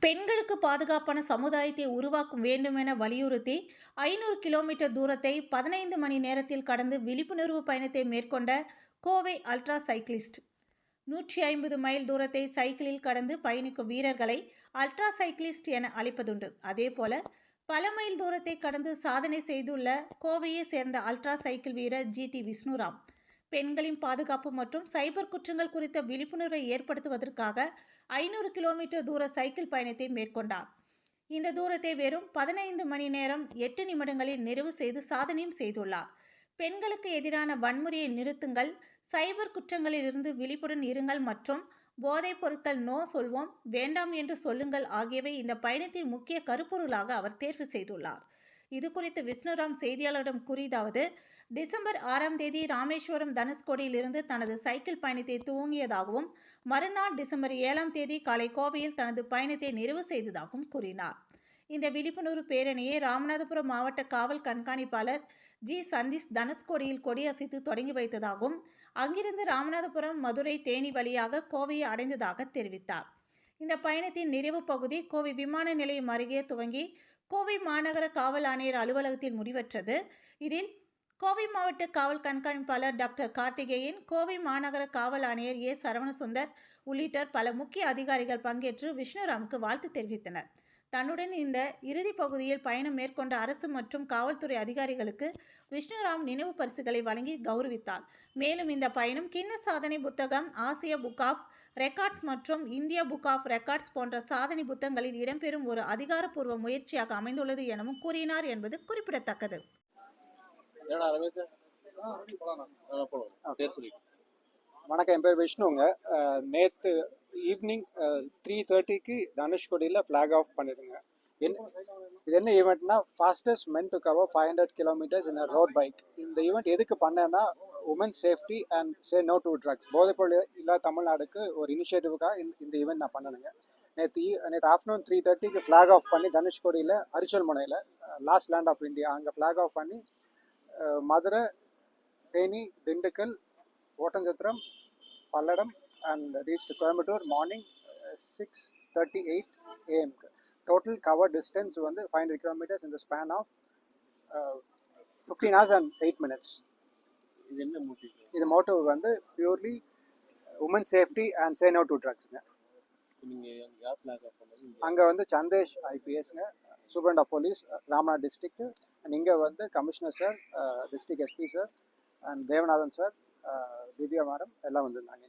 பெண்களுக்கு பாதுகாப்பான சமுதாயத்தை உருவாக்கும் வேண்டுமென வலியுறுத்தி 500 கிலோமீட்டர் தூரத்தை 15 மணி நேரத்தில் கடந்து விழிப்புணர்வு பயணத்தை மேற்கொண்ட கோவை அல்ட்ரா சைக்கிளிஸ்ட். 150 மைல் தூரத்தை சைக்கிளில் கடந்து பயணிக்கும் வீரர்களை அல்ட்ரா சைக்கிளிஸ்ட் என அழைப்பதுண்டு. அதேபோல பல மைல் தூரத்தை கடந்து சாதனை செய்துள்ள கோவையை சேர்ந்த அல்ட்ரா சைக்கிள் வீரர் GT விஷ்ணுராம் பெண்களின் பாதுகாப்பு மற்றும் சைபர் குற்றங்கள் குறித்த விழிப்புணர்வை ஏற்படுத்துவதற்காக 500 கிலோமீட்டர் தூர சைக்கிள் பயணத்தை மேற்கொண்டார். இந்த தூரத்தை வெறும் 15 மணி நேரம் 8 நிமிடங்களில் நிறைவு செய்து சாதனையும் செய்துள்ளார். பெண்களுக்கு எதிரான வன்முறையை நிறுத்துங்கள், சைபர் குற்றங்களில் இருந்து விழிப்புடன் இருங்கள் மற்றும் போதைப் பொருட்கள் நோ சொல்வோம், வேண்டாம் என்று சொல்லுங்கள் ஆகியவை இந்த பயணத்தின் முக்கிய கருப்பொருளாக அவர் தேர்வு செய்துள்ளார். இது குறித்து விஷ்ணுராம் செய்தியாளரிடம் கூறியதாவது: டிசம்பர் 6ஆம் தேதி ராமேஸ்வரம் தனுஷ்கோடியிலிருந்து தனது சைக்கிள் பயணத்தை துவங்கியதாகவும் மறுநாள் டிசம்பர் 7ஆம் தேதி காலை கோவையில் தனது பயணத்தை நிறைவு செய்ததாகவும் கூறினார். இந்த விழிப்புணர்வு பேரணியை ராமநாதபுரம் மாவட்ட காவல் கண்காணிப்பாளர் சந்தீஷ் தனுஷ்கோடியில் கொடியசைத்து தொடங்கி வைத்ததாகவும் அங்கிருந்து ராமநாதபுரம், மதுரை, தேனி வழியாக கோவையை அடைந்ததாக தெரிவித்தார். இந்த பயணத்தின் நிறைவு பகுதி கோவை விமான நிலையம் அருகே துவங்கி கோவை மாநகர காவல் ஆணையர் அலுவலகத்தில் முடிவற்றது. இதில் கோவை மாவட்ட காவல் கண்காணிப்பாளர் டாக்டர் கார்த்திகேயன், கோவை மாநகர காவல் ஆணையர் சரவணசுந்தர் உள்ளிட்ட பல முக்கிய அதிகாரிகள் பங்கேற்று விஷ்ணுராமுக்கு வாழ்த்து தெரிவித்தனர். தன்னுடன் இந்த இறுதி பகுதியில் பயணம் மேற்கொண்ட அரசு மற்றும் காவல்துறை அதிகாரிகளுக்கு விஷ்ணுராம் நினைவு பரிசுகளை வழங்கி கௌரவித்தார். மேலும் இந்த பயணம் கின்ன சாதனை புத்தகம், ஆசிய புக் ஆஃப் ரெக்கார்ட்ஸ் மற்றும் இந்தியா புக் ஆஃப் ரெக்கார்ட்ஸ் போன்ற சாதனை புத்தகங்களில் இடம்பெறும் ஒரு அதிகாரப்பூர்வ முயற்சியாக அமைந்துள்ளது எனவும் கூறினார் என்பது குறிப்பிடத்தக்கது. வணக்கம், என் பேர் விஷ்ணுங்க. நேற்று ஈவினிங் 3:30க்கு தனுஷ்கோடியில் ஃப்ளாக் ஆஃப் பண்ணிடுங்க. இது என்ன ஈவெண்ட்னா, fastest men to cover 500 kilometres in road bike. இந்த ஈவெண்ட் எதுக்கு பண்ணேன்னா, women safety and say no to drugs, போதைப்பொருள் இல்லாத தமிழ்நாடுக்கு ஒரு இனிஷியேட்டிவுக்காக இந்த ஈவெண்ட் நான் பண்ணணுங்க. நேற்று ஆஃப்டர்நூன் 3:30க்கு ஃப்ளாக் ஆஃப் பண்ணி தனுஷ்கோடியில் அரிச்சல் முனையில் லாஸ்ட் லேண்ட் ஆஃப் இந்தியா அங்கே ஃப்ளாக் ஆஃப் பண்ணி Madurai, Theni, Dindigul, ஓட்டஞ்சத்திரம், Palladam and reached Coimbatore morning 6:38 AM. Total cover distance வந்து 500 kilometers in the span of 15 hours and 8 minutes. இது மோட்டிவ் வந்து purely women safety and say no to ட்ரக்ஸ்ங்க. அங்கே வந்து சந்தேஷ் ஐபிஎஸ்ங்க, superintendent of police Ramanath district, and இங்கே வந்து commissioner sir, district SP sir and Devanathan sir, Divya madam எல்லாம் வந்திருந்தாங்க.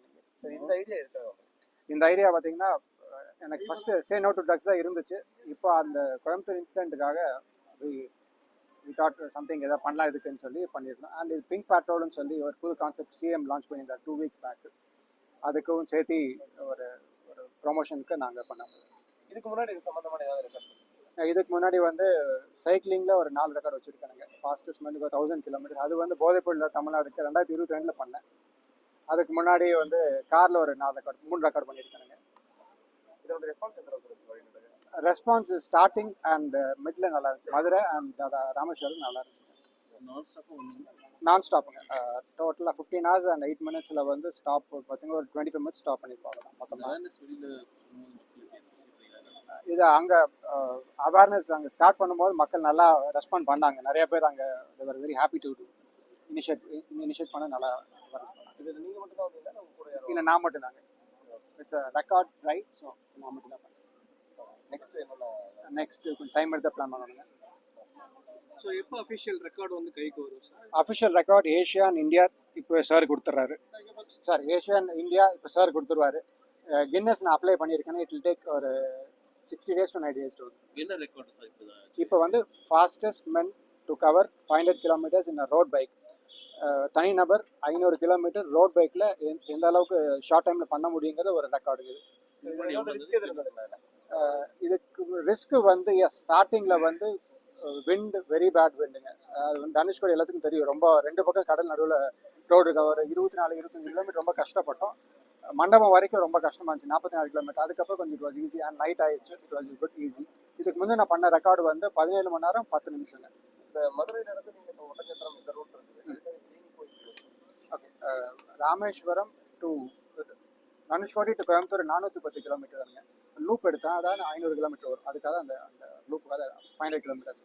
இந்த ஐடியா பார்த்தீங்கன்னா, எனக்கு first say no to drugs தான் இருந்துச்சு. இப்போ அந்த கோயம்புத்தூர் இன்சிடென்ட்டுக்காக வி தாட் சம்திங் எதாவது பண்ணலாம் இதுக்குன்னு சொல்லி பண்ணியிருந்தோம். அண்ட் இது பிங்க் பேட்ரோல்னு சொல்லி ஒரு புது கான்செப்ட் சிஎம் லான்ச் பண்ணியிருந்தார் 2 weeks பேக்கு. அதுக்கும் சேர்த்து ஒரு ப்ரொமோஷனுக்கு நாங்கள் பண்ணோம். இதுக்கு முன்னாடி இது சம்மந்தமான ஏதாவது ரெக்கார்ட்? இதுக்கு முன்னாடி வந்து சைக்கிளிங்கில் ஒரு 4 ரெக்கார்டு வச்சுருக்கானுங்க. ஃபாஸ்டஸ்ட் மென்னுக்கு 1000 கிலோமீட்டர். அது வந்து போதைப்பொருள் தமிழ்நாடுக்கு 2022 பண்ணேன். அதுக்கு முன்னாடி வந்து காரில் ஒரு 3 ரெக்கார்ட் பண்ணியிருக்கானுங்க. இதோட ரெஸ்பான்ஸ் எந்த அளவுக்கு இருந்துச்சு? ரெஸ்பான்ஸ் ஸ்டார்டிங் அண்ட் மிட்ல நல்லா இருந்துச்சு. மதுரை அண்ட் ராமேஸ்வரம் நல்லா இருந்துச்சு. நான் ஸ்டாப்புங்க. டோட்டலாக 15 hours and 8 minutes வந்து ஸ்டாப் பார்த்தீங்கன்னா ஒரு 25 minutes ஸ்டாப் பண்ணியிருப்பாங்க மொத்தமாக. இது அங்கே அவேர்னஸ் அங்கே ஸ்டார்ட் பண்ணும்போது மக்கள் நல்லா ரெஸ்பாண்ட் பண்ணாங்க. நிறைய பேர் அங்கே வெரி ஹாப்பி டு இனிஷியேட் பண்ண நல்லா வரும். இது நீங்கள் மட்டும் தான் வந்தீங்களா? இல்லை, நான் மட்டும் தாங்க. It's record right. ஸோ நான் மட்டும் தான் பண்ணேன். நெக்ஸ்ட் கொஞ்சம் டைம் எடுத்து பிளான் பண்ணணுங்க. ஸோ எப்போ அஃபிஷியல் ரெக்கார்டு வந்து கைக்கு வரும் sir? Official record Asian India இப்போ சார் கொடுத்துட்றாரு. சார் ஏஷியன் இந்தியா இப்போ சார் கொடுத்துருவாரு. கின்னஸ் நான் அப்ளை பண்ணியிருக்கேன். இட் வில் டேக் ஒரு 60 days to 90 days. என்ன ரெக்கார்டு சார் இப்போ வந்து fastest men to cover 500 kilometers in road bike. தனிநபர் 500 கிலோமீட்டர் ரோட் பைக்கில் எந்த அளவுக்கு ஷார்ட் டைமில் பண்ண முடியுங்கிறது ஒரு ரெக்கார்டு. இதுக்கு ரிஸ்க்கு வந்து ஸ்டார்டிங்கில் வந்து விண்டு வெரி பேட் விண்டுங்க. அது வந்து தனுஷ்கோடி எல்லாத்துக்கும் தெரியும். ரொம்ப 2 பக்கம் கடல் நடுவில் ரோடு கவர் 24-25 கிலோமீட்டர் ரொம்ப கஷ்டப்பட்டோம். மண்டபம் வரைக்கும் ரொம்ப கஷ்டமாக இருந்துச்சு, 44 கிலோமீட்டர். அதுக்கப்புறம் கொஞ்சம் it was easy and light ஆயிடுச்சு. It was good easy. இதுக்கு முன்னே நான் பண்ண ரெக்கார்டு வந்து 17 மணி நேரம் 10 நிமிஷங்க. இந்த மதுரையில் இருந்து நீங்கள் இப்போ ஒட்டச்சத்திரம் இந்த ரூட் இருக்குது. Okay, Rameswaram to Dhanushkodi to Coimbatore 410 kilometre. Loop எடுத்தேன், அதாவது 500 கிலோமீட்டர் வரும். அதுக்காக அந்த அந்த லூப்புக்காக 500 கிலோமீட்டர்ஸ்